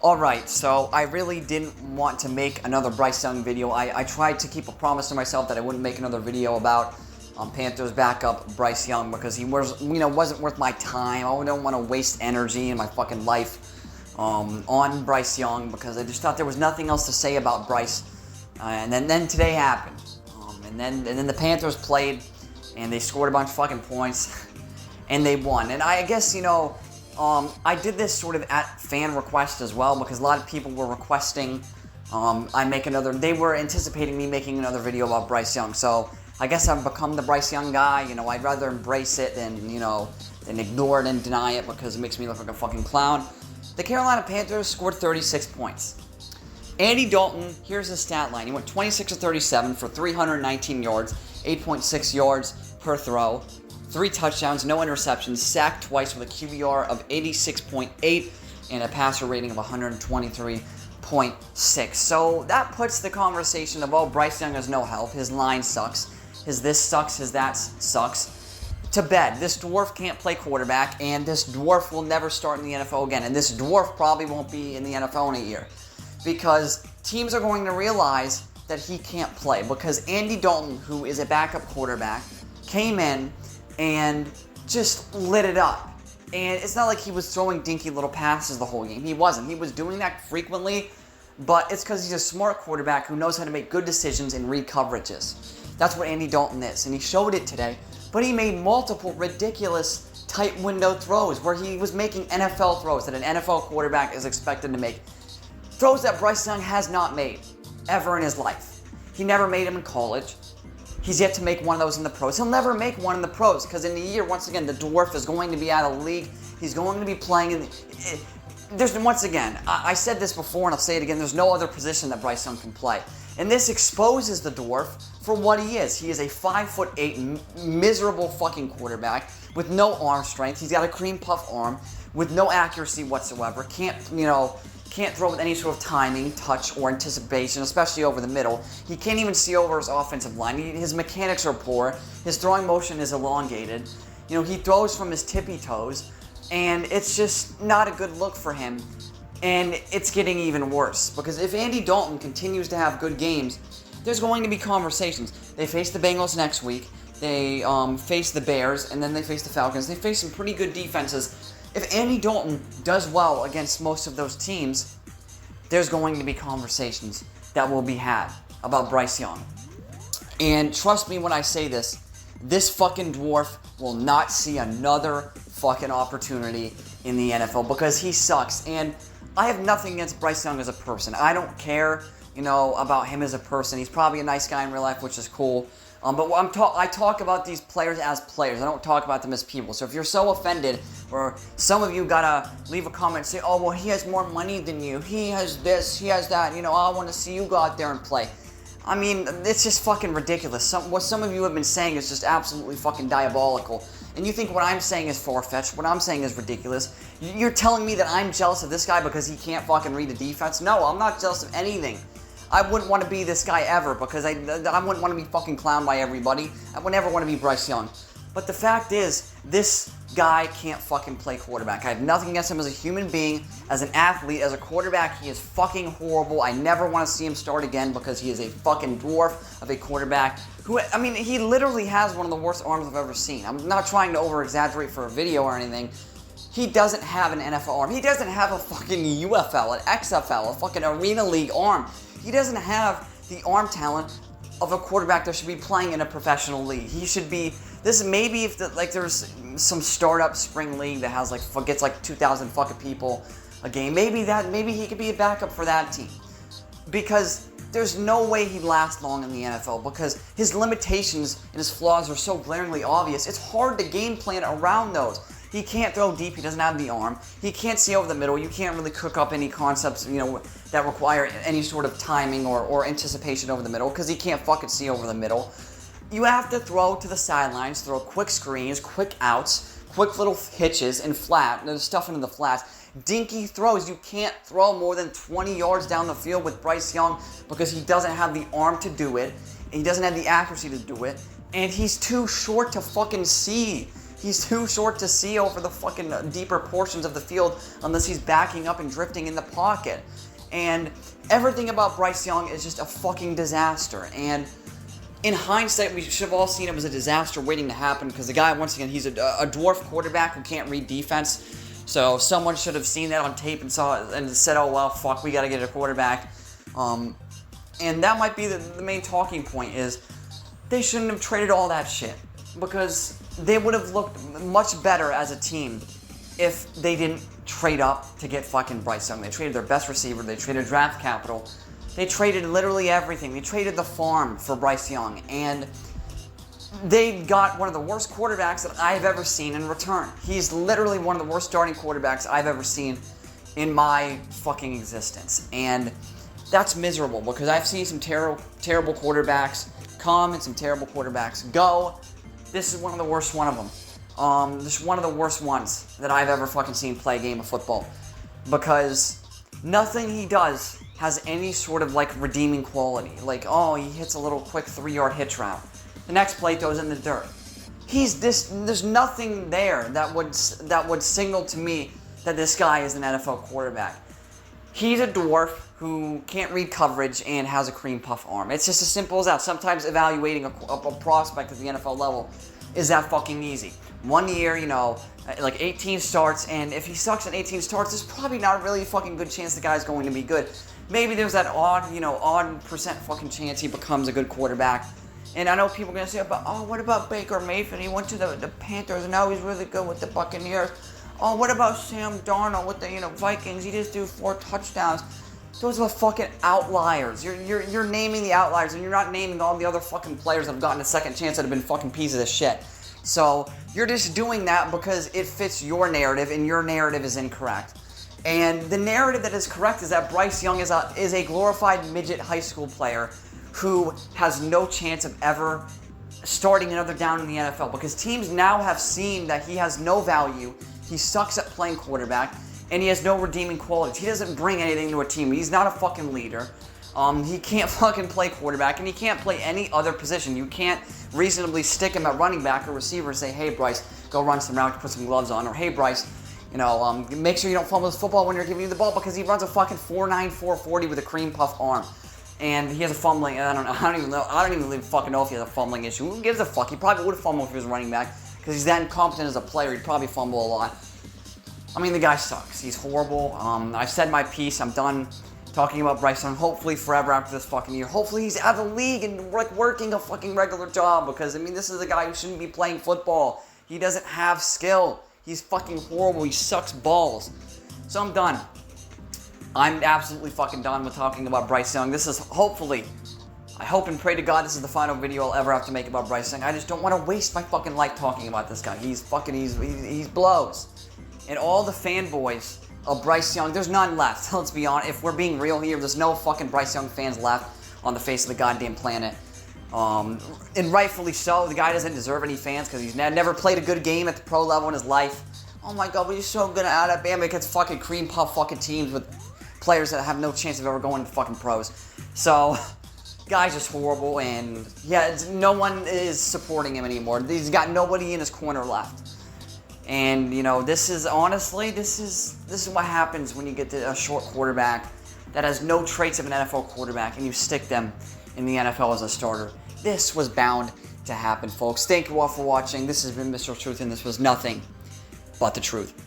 Alright, so I really didn't want to make another Bryce Young video. I tried to keep a promise to myself that I wouldn't make another video about Panthers backup Bryce Young because he wasn't worth my time. I don't want to waste energy in my fucking life on Bryce Young because I just thought there was nothing else to say about Bryce. And then today happened. And then the Panthers played and they scored a bunch of fucking points and they won. And I guess, I did this sort of at fan request as well because a lot of people were requesting they were anticipating me making another video about Bryce Young. So I guess I've become the Bryce Young guy. I'd rather embrace it than ignore it and deny it because it makes me look like a fucking clown. The Carolina Panthers scored 36 points. Andy Dalton, here's his stat line. He went 26 of 37 for 319 yards, 8.6 yards per throw. 3 touchdowns, no interceptions, sacked twice with a QBR of 86.8 and a passer rating of 123.6. So that puts the conversation of, oh, Bryce Young has no help, his line sucks, his this sucks, his that sucks, to bed. This dwarf can't play quarterback, and this dwarf will never start in the NFL again, and this dwarf probably won't be in the NFL in a year because teams are going to realize that he can't play because Andy Dalton, who is a backup quarterback, came in and just lit it up. And it's not like he was throwing dinky little passes the whole game. He wasn't. He was doing that frequently, but it's because he's a smart quarterback who knows how to make good decisions and read coverages. That's what Andy Dalton is, and he showed it today. But he made multiple ridiculous tight window throws where he was making NFL throws that an NFL quarterback is expected to make. Throws that Bryce Young has not made ever in his life. He never made them in college. He's yet to make one of those in the pros. He'll never make one in the pros because in the year, once again, the dwarf is going to be out of the league. He's going to be playing in once again, I said this before and I'll say it again, there's no other position that Bryce Young can play. And this exposes the dwarf for what he is. He is a 5'8", miserable fucking quarterback with no arm strength. He's got a cream puff arm with no accuracy whatsoever. Can't throw with any sort of timing, touch, or anticipation, especially over the middle. He can't even see over his offensive line. His mechanics are poor. His throwing motion is elongated. He throws from his tippy toes, and it's just not a good look for him. And it's getting even worse because if Andy Dalton continues to have good games, there's going to be conversations. They face the Bengals next week. They face the Bears, and then they face the Falcons. They face some pretty good defenses. If Andy Dalton does well against most of those teams, there's going to be conversations that will be had about Bryce Young. And trust me when I say this, this fucking dwarf will not see another fucking opportunity in the NFL because he sucks. And I have nothing against Bryce Young as a person. I don't care, about him as a person. He's probably a nice guy in real life, which is cool. But I talk about these players as players. I don't talk about them as people. So if you're so offended, or some of you gotta leave a comment and say, oh, well, he has more money than you. He has this, he has that. I want to see you go out there and play. I mean, it's just fucking ridiculous. What some of you have been saying is just absolutely fucking diabolical. And you think what I'm saying is far-fetched. What I'm saying is ridiculous. You're telling me that I'm jealous of this guy because he can't fucking read the defense? No, I'm not jealous of anything. I wouldn't want to be this guy ever because I wouldn't want to be fucking clowned by everybody. I would never want to be Bryce Young. But the fact is, this guy can't fucking play quarterback. I have nothing against him as a human being, as an athlete, as a quarterback. He is fucking horrible. I never want to see him start again because he is a fucking dwarf of a quarterback who, he literally has one of the worst arms I've ever seen. I'm not trying to over-exaggerate for a video or anything. He doesn't have an NFL arm. He doesn't have a fucking UFL, an XFL, a fucking Arena League arm. He doesn't have the arm talent of a quarterback that should be playing in a professional league. He should be. Maybe if there's some startup spring league that has gets 2,000 fucking people a game. Maybe he could be a backup for that team because there's no way he'd last long in the NFL because his limitations and his flaws are so glaringly obvious. It's hard to game plan around those. He can't throw deep. He doesn't have the arm. He can't see over the middle. You can't really cook up any concepts, that require any sort of timing or anticipation over the middle because he can't fucking see over the middle. You have to throw to the sidelines, throw quick screens, quick outs, quick little hitches and stuff into the flats. Dinky throws. You can't throw more than 20 yards down the field with Bryce Young because he doesn't have the arm to do it. He doesn't have the accuracy to do it. And he's too short to fucking see. He's too short to see over the fucking deeper portions of the field unless he's backing up and drifting in the pocket. And everything about Bryce Young is just a fucking disaster. And in hindsight, we should have all seen it as a disaster waiting to happen because the guy, once again, he's a dwarf quarterback who can't read defense. So someone should have seen that on tape and saw it and said, oh, well, fuck, we got to get a quarterback. And that might be the main talking point is they shouldn't have traded all that shit because they would have looked much better as a team if they didn't trade up to get fucking Bryce Young. They traded their best receiver. They traded draft capital. They traded literally everything. They traded the farm for Bryce Young. And they got one of the worst quarterbacks that I've ever seen in return. He's literally one of the worst starting quarterbacks I've ever seen in my fucking existence. And that's miserable because I've seen some terrible quarterbacks come and some terrible quarterbacks go. This is one of the worst one of them. This is one of the worst ones that I've ever fucking seen play a game of football because nothing he does has any sort of like redeeming quality. Like, oh, he hits a little quick 3-yard hitch route. The next play goes in the dirt. There's nothing there that would signal to me that this guy is an NFL quarterback. He's a dwarf who can't read coverage and has a cream puff arm. It's just as simple as that. Sometimes evaluating a prospect at the NFL level is that fucking easy. 1 year, like 18 starts, and if he sucks in 18 starts, there's probably not really a fucking good chance the guy's going to be good. Maybe there's that odd percent fucking chance he becomes a good quarterback. And I know people are going to say, what about Baker Mayfield? He went to the Panthers, and now he's really good with the Buccaneers. Oh, what about Sam Darnold with the Vikings? He just threw 4 touchdowns. Those are fucking outliers. You're naming the outliers, and you're not naming all the other fucking players that have gotten a second chance that have been fucking pieces of shit. So you're just doing that because it fits your narrative, and your narrative is incorrect. And the narrative that is correct is that Bryce Young is a glorified midget high school player who has no chance of ever starting another down in the NFL because teams now have seen that he has no value, he sucks at playing quarterback, and he has no redeeming qualities. He doesn't bring anything to a team. He's not a fucking leader. He can't fucking play quarterback, and he can't play any other position. You can't reasonably stick him at running back or receiver and say, hey, Bryce, go run some routes, put some gloves on, or hey, Bryce, make sure you don't fumble the football when you're giving you the ball because he runs a fucking 4.9, 4.40 with a cream puff arm. And he has a fumbling, I don't even fucking know if he has a fumbling issue. Who gives a fuck? He probably would have fumbled if he was running back because he's that incompetent as a player. He'd probably fumble a lot. I mean, the guy sucks. He's horrible. I've said my piece. I'm done talking about Bryce Young. Hopefully forever after this fucking year. Hopefully he's out of the league and working a fucking regular job because, this is a guy who shouldn't be playing football. He doesn't have skill. He's fucking horrible. He sucks balls. So I'm done. I'm absolutely fucking done with talking about Bryce Young. This is I hope and pray to God this is the final video I'll ever have to make about Bryce Young. I just don't want to waste my fucking life talking about this guy. He blows. And all the fanboys of Bryce Young, there's none left. Let's be honest. If we're being real here, there's no fucking Bryce Young fans left on the face of the goddamn planet. And rightfully so. The guy doesn't deserve any fans because he's never played a good game at the pro level in his life. Oh my God, but he's so good at Alabama against fucking cream puff fucking teams with players that have no chance of ever going to fucking pros. So, guy's just horrible, and yeah, no one is supporting him anymore. He's got nobody in his corner left. And this is what happens when you get to a short quarterback that has no traits of an NFL quarterback, and you stick them in the NFL as a starter. This was bound to happen, folks. Thank you all for watching. This has been Mr. Truth, and this was nothing but the truth.